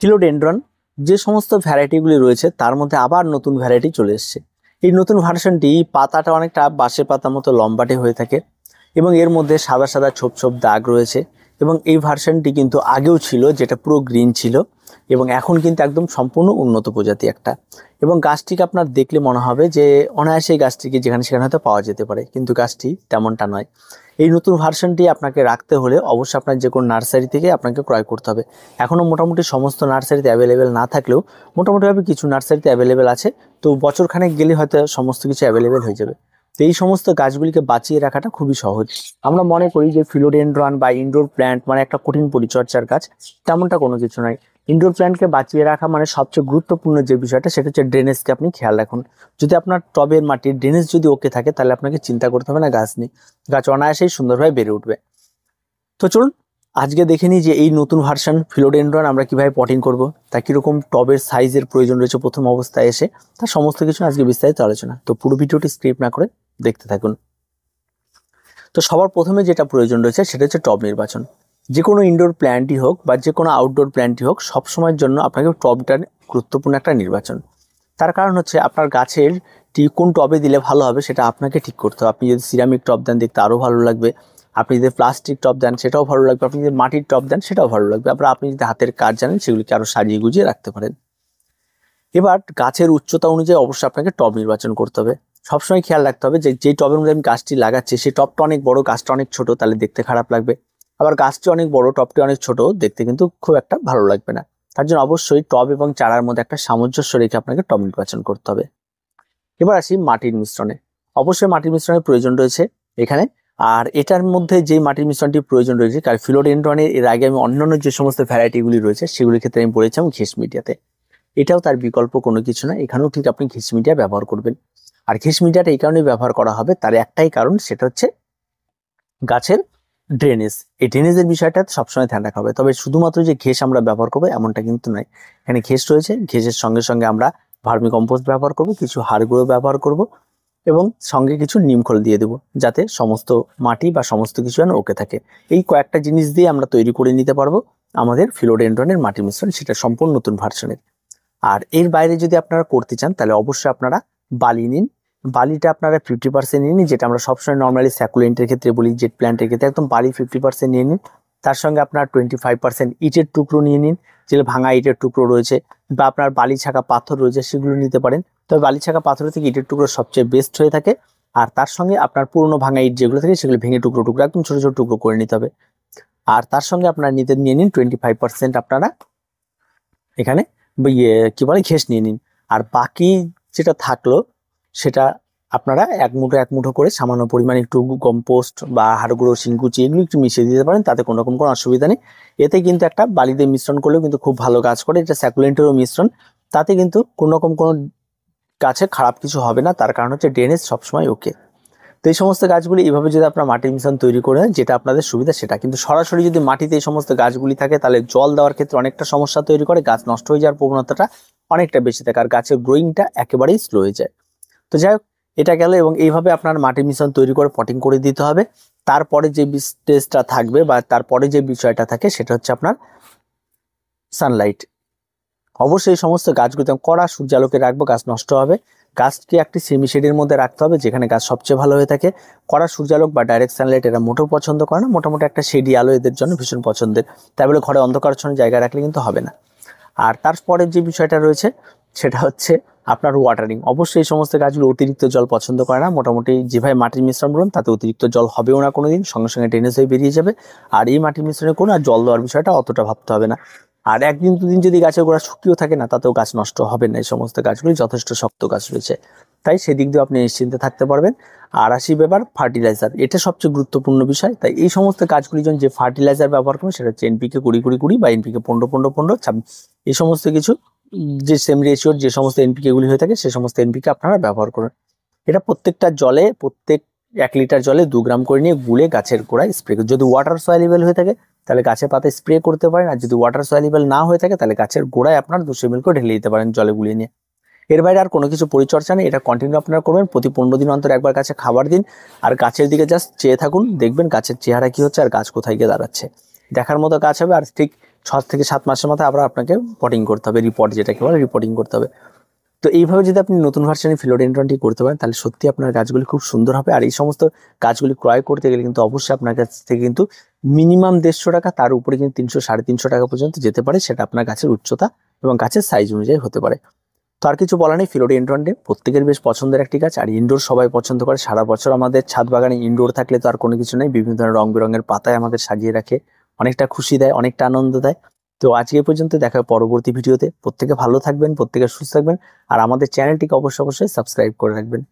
Philodendron যে সমস্ত ভ্যারাইটিগুলি রয়েছে তার মধ্যে আবার নতুন ভ্যারাইটি চলে এসছে। এই নতুন ভার্সনটি পাতাটা অনেকটা বাঁশের পাতার মতো লম্বাটে হয়ে থাকে এবং এর মধ্যে সাদা সাদা ছোপ ছোপ দাগ রয়েছে। এবং এই ভার্সনটি কিন্তু আগেও ছিল, যেটা পুরো গ্রিন ছিল, এবং এখন কিন্তু একদম সম্পূর্ণ উন্নত প্রজাতি একটা। এবং গাছটিকে আপনার দেখলে মনে হবে যে অনায়াসে এই গাছটিকে যেখানে সেখানে হয়তো পাওয়া যেতে পারে, কিন্তু গাছটি তেমনটা নয়। এই নতুন ভার্সনটি আপনাকে রাখতে হলে অবশ্যই আপনার যে কোনো নার্সারি থেকে আপনাকে ক্রয় করতে হবে। এখনও মোটামুটি সমস্ত নার্সারিতে অ্যাভেলেবেল না থাকলেও মোটামুটিভাবে কিছু নার্সারিতে অ্যাভেলেবেল আছে। তো বছরখানেক গেলে হয়তো সমস্ত কিছু অ্যাভেলেবেল হয়ে যাবে। তো এই সমস্ত গাছগুলিকে বাঁচিয়ে রাখাটা খুবই সহজ। আমরা মনে করি যে ফিলোডেনড্রন বা ইনডোর প্ল্যান্ট মানে একটা কঠিন পরিচর্যার কাজ, তেমনটা কোনো কিছু নয়। ইনডোর প্ল্যান্টকে বাঁচিয়ে রাখা মানে সবচেয়ে গুরুত্বপূর্ণ যে বিষয়টা সেটা হচ্ছে ড্রেনেজকে আপনি খেয়াল রাখুন। যদি আপনার টবের মাটির ড্রেনেজ যদি ওকে থাকে তাহলে আপনাকে চিন্তা করতে হবে না গাছ নিয়ে, গাছ অনায়াসেই সুন্দরভাবে বেড়ে উঠবে। তো চলুন আজকে দেখে নিই যে এই নতুন ভার্সন ফিলোডেনড্রন আমরা কিভাবে পটিং করব, তা কীরকম টবের সাইজের প্রয়োজন রয়েছে প্রথম অবস্থায় এসে, তার সমস্ত কিছু আজকে বিস্তারিত আলোচনা। তো পুরো ভিডিওটি স্ক্রিপ্ট না করে দেখতে থাকুন। তো সবার প্রথমে যেটা প্রয়োজন রয়েছে সেটা হচ্ছে টব নির্বাচন। যে কোনো ইনডোর প্ল্যান্টই হোক বা যে কোনো আউটডোর প্ল্যান্টই হোক, সবসময়ের জন্য আপনাকে টবটা গুরুত্বপূর্ণ একটা নির্বাচন। তার কারণ হচ্ছে আপনার গাছের কোন টবে দিলে ভালো হবে সেটা আপনাকে ঠিক করতে হবে। আপনি যদি সিরামিক টব দেন দেখতে আরও ভালো লাগবে, আপনি যদি প্লাস্টিক টব দেন সেটাও ভালো লাগবে, আপনি যদি মাটির টব দেন সেটাও ভালো লাগবে, আবার আপনি যদি হাতের কাজ জানেন সেগুলিকে আরও সাজিয়ে গুজিয়ে রাখতে পারেন। এবার গাছের উচ্চতা অনুযায়ী অবশ্যই আপনাকে টব নির্বাচন করতে হবে। সবসময় খেয়াল রাখতে হবে যে যেই টবের মধ্যে আমি গাছটি লাগাচ্ছি সেই টবটা অনেক বড়, গাছটা অনেক ছোট, তাহলে দেখতে খারাপ লাগবে। আবার গাছটি অনেক বড়, টবটি অনেক ছোট, দেখতে কিন্তু খুব একটা ভালো লাগবে না। তার জন্য অবশ্যই টব এবং চারার মধ্যে একটা সামঞ্জস্য রেখে আপনাকে টব নির্বাচন করতে হবে। এবার আসি মাটির মিশ্রণে। অবশ্যই মাটির মিশ্রণের প্রয়োজন রয়েছে এখানে। আর এটার মধ্যে যে মাটির মিশ্রণটির প্রয়োজন রয়েছে, কারণ ফিলোডেনড্রনের এর আগে আমি অন্যান্য যে সমস্ত ভ্যারাইটিগুলি রয়েছে সেগুলির ক্ষেত্রে আমি বলেছিলাম ঘেঁস মিডিয়াতে। এটাও তার বিকল্প কোনো কিছু না, এখানেও ঠিক আপনি ঘেঁস মিডিয়া ব্যবহার করবেন। আর ঘেঁস মিডিয়াটা এই কারণেই ব্যবহার করা হবে, তার একটাই কারণ, সেটা হচ্ছে গাছের ড্রেনেজ। এই ড্রেনেজের বিষয়টা সবসময় ধ্যান রাখা হবে। তবে শুধুমাত্র যে ঘেঁস আমরা ব্যবহার করবো এমনটা কিন্তু নয়, এখানে ঘেঁস রয়েছে, ঘেঁসের সঙ্গে সঙ্গে আমরা ভার্মি কম্পোস্ট ব্যবহার করব, কিছু হাড় গুঁড়ো ব্যবহার করব এবং সঙ্গে কিছু নিমখোল দিয়ে দেবো, যাতে সমস্ত মাটি বা সমস্ত কিছু যেন ওকে থাকে। এই কয়েকটা জিনিস দিয়ে আমরা তৈরি করে নিতে পারবো আমাদের ফিলোডেনড্রনের মাটি মিশ্রণ, সেটা সম্পূর্ণ নতুন ভার্সনের। আর এর বাইরে যদি আপনারা করতে চান তাহলে অবশ্যই আপনারা বালি নিন। বালিটা আপনারা 50% নিয়ে নিন, যেটা আমরা সবসময় নর্মালি স্যাকুলেন্টের ক্ষেত্রে বলি, জেট প্ল্যান্টের ক্ষেত্রে একদম বালি 50% নিয়ে নিন। তার সঙ্গে আপনার 25% ইটের টুকরো নিয়ে নিন, যেগুলো ভাঙা ইটের টুকরো রয়েছে, বা আপনার বালি ছাকা পাথর রয়েছে সেগুলো নিতে পারেন। তবে বালি ছাকা পাথর থেকে ইটের টুকরো সবচেয়ে বেস্ট হয়ে থাকে। আর তার সঙ্গে আপনার পুরনো ভাঙা ইট যেগুলো থাকে সেগুলো ভেঙে টুকরো টুকরো একদম ছোটো ছোটো টুকরো করে নিতে হবে। আর তার সঙ্গে আপনারা নিয়ে নিন 25% আপনারা এখানে কি বলে ঘেঁস নিয়ে নিন। আর বাকি যেটা থাকলো সেটা আপনারা এক মুঠো করে সামান্য পরিমাণে একটু কম্পোস্ট বা হাড় গুঁড়ো, শিংকুচি এগুলো একটু মিশিয়ে দিতে পারেন, তাতে কোনো রকম কোনো অসুবিধা নেই। এতে কিন্তু একটা বালিতে মিশ্রণ করলেও কিন্তু খুব ভালো কাজ করে, এটা স্যাকুলেন্টেরও মিশ্রণ, তাতে কিন্তু কোনো রকম কোনো গাছে খারাপ কিছু হবে না। তার কারণ হচ্ছে ড্রেনেজ সবসময় ওকে। তো এই সমস্ত গাছগুলি এইভাবে যদি আপনারা মাটির মিশ্রণ তৈরি করে যেটা আপনাদের সুবিধা সেটা, কিন্তু সরাসরি যদি মাটিতে এই সমস্ত গাছগুলি থাকে তাহলে জল দেওয়ার ক্ষেত্রে অনেকটা সমস্যা তৈরি করে, গাছ নষ্ট হয়ে যাওয়ার প্রবণতাটা অনেকটা বেশি থাকে, আর গাছের গ্রোয়িংটা একেবারেই স্লো হয়ে যায়। তো যাই হোক, এটা গেল। এবং এইভাবে আপনার মাটির মিশ্রণ তৈরি করে পটিং করে দিতে হবে। তারপরে যে স্টেজটা থাকবে বা তারপরে যে বিষয়টা থাকে সেটা হচ্ছে আপনার সানলাইট। অবশ্যই এই সমস্ত গাছগুলিতে কড়া সূর্যালোকে রাখবো, গাছ নষ্ট হবে। গাছকে একটি সেমি শেডের মধ্যে রাখতে হবে যেখানে গাছ সবচেয়ে ভালো হয়ে থাকে। কড়া সূর্যালোক বা ডাইরেক্ট সানলাইট এরা মোটেও পছন্দ করে না, মোটামুটি একটা শেডি আলো এদের জন্য ভীষণ পছন্দের। তাই বলে ঘরে অন্ধকারচ্ছন্ন জায়গায় রাখলে কিন্তু হবে না। আর তারপরে যে বিষয়টা রয়েছে সেটা হচ্ছে আপনার ওয়াটারিং। অবশ্যই এই সমস্ত গাছগুলো অতিরিক্ত জল পছন্দ করে না, মোটামুটি যেভাবে মাটির মিশ্রণ বলুন তাতে অতিরিক্ত জল হবেও না কোনোদিন, সঙ্গে সঙ্গে ড্রেনেজ হয়ে বেরিয়ে যাবে। আর এই মাটির মিশ্রণে কোনো আর জল দেওয়ার বিষয়টা অতটা ভাবতে হবে না। আর একদিন দুদিন যদি গাছের গোড়া শুকিয়েও থাকে না, তাতেও গাছ নষ্ট হবে না, এই সমস্ত গাছগুলি যথেষ্ট শক্ত গাছ রয়েছে, তাই সেদিক দিয়ে আপনি নিশ্চিন্তে থাকতে পারবেন। আর আসি ব্যাপার ফার্টিলাইজার, এটা সবচেয়ে গুরুত্বপূর্ণ বিষয়। তাই এই সমস্ত গাছগুলির জন্য যে ফার্টিলাইজার ব্যবহার করবেন সেটা হচ্ছে এনপিকে 20-20-20 বা এনপিকে 15-15-15, এই সমস্ত কিছু যে সেম রেশিওর যে সমস্ত এনপিকে গুলি হয়ে থাকে সে সমস্ত এনপিকে আপনারা ব্যবহার করুন। এটা প্রত্যেকটা জলে, প্রত্যেক 1 লিটার জলে 2 গ্রাম করে নিয়ে গুলে গাছের গোড়ায় স্প্রে করুন। যদি ওয়াটার সয়েলেবল হয়ে থাকে তাহলে গাছের পাতায় স্প্রে করতে পারেন, আর যদি ওয়াটার সয়েলেবল না হয়ে থাকে তাহলে গাছের গোড়ায় আপনার 200 ml করে ঢেলে দিতে পারেন জলে গুলিয়ে নিয়ে। এর বাইরে আর কোনো কিছু পরিচর্যা নেই, এটা কন্টিনিউ আপনারা করবেন। প্রতি 15 দিন অন্তর একবার গাছে খাবার দিন, আর গাছের দিকে জাস্ট চেয়ে থাকুন, দেখবেন গাছের চেহারা কি হচ্ছে আর গাছ কোথায় গিয়ে দাঁড়াচ্ছে। দেখার মতো গাছ হবে। আর ঠিক 6 থেকে 7 মাসের মাথায় আবার আপনাকে পটিং করতে হবে, রিপোর্ট যেটাকে বলে রিপোর্টিং করতে হবে। তো এইভাবে যদি আপনি নতুন ভার্সনের ফিলোডেন্ড্রনটি করতে পারেন তাহলে সত্যি আপনার গাছগুলি খুব সুন্দর হবে। আর এই সমস্ত গাছগুলি ক্রয় করতে গেলে কিন্তু অবশ্যই আপনার কাছ থেকে কিন্তু মিনিমাম 150 টাকা, তার উপরে কিন্তু 300-350 টাকা পর্যন্ত যেতে পারে, সেটা আপনার গাছের উচ্চতা এবং গাছের সাইজ অনুযায়ী হতে পারে। তো আর কিছু বলা নেই, ফিলোডেন্ড্রনটি প্রত্যেকের বেশ পছন্দের একটি গাছ। আর ইনডোর সবাই পছন্দ করে, সারা বছর আমাদের ছাদ বাগানে ইনডোর থাকলে তো আর কোনো কিছু নেই, বিভিন্ন ধরনের রং বেরঙের পাতায় আমাদের সাজিয়ে রাখে, অনেকটা খুশি দেয়, অনেকটা আনন্দ দেয়। তো আজকে এই পর্যন্ত, দেখা হবে পরবর্তী ভিডিওতে। প্রত্যেকে ভালো থাকবেন, প্রত্যেকে সুস্থ থাকবেন, আর আমাদের চ্যানেলটিকে অবশ্যই সাবস্ক্রাইব করে রাখবেন।